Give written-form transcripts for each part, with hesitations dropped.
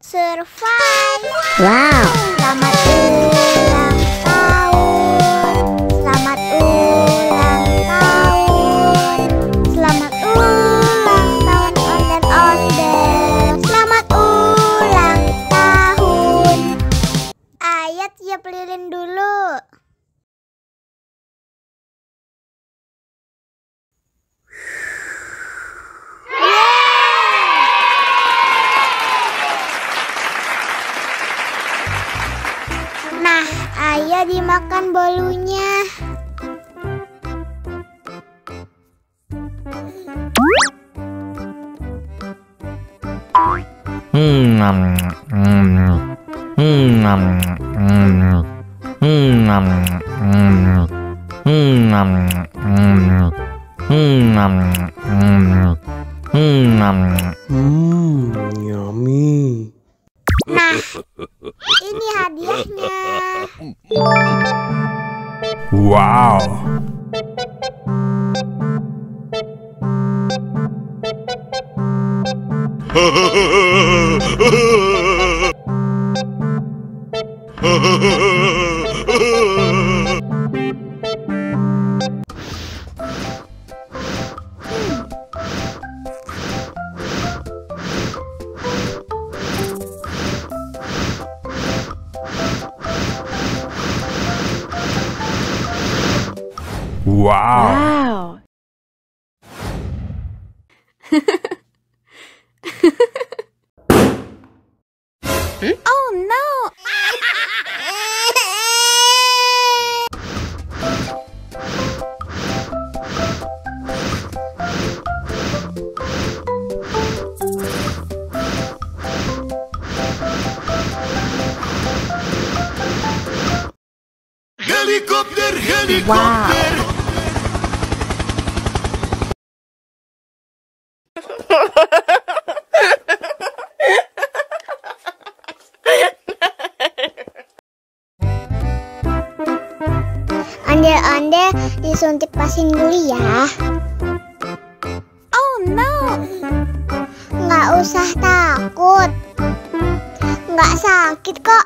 Survive. Wow. Selamat ulang tahun. Selamat ulang tahun. Selamat ulang tahun Onden-Onden. Selamat ulang tahun. Ayo tiup lilin dulu. Nah, ayo dimakan bolunya. Yummy. Nah, ini hadiahnya. Wow. Wow. Oh no. Helikopter, helikopter. Wow. Ondel-ondel disuntik vaksin dulu ya. Oh no. Nggak usah takut. Nggak sakit kok.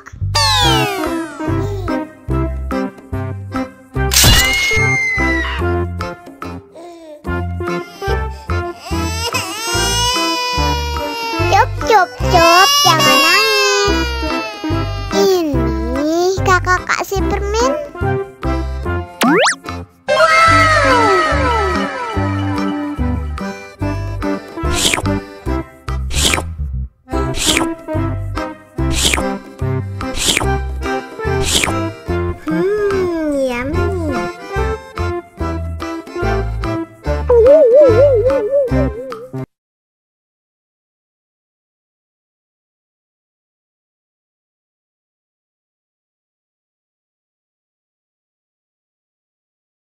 Cup, cup, cup, jangan nangis. Ini kakak kasih permen. Wow.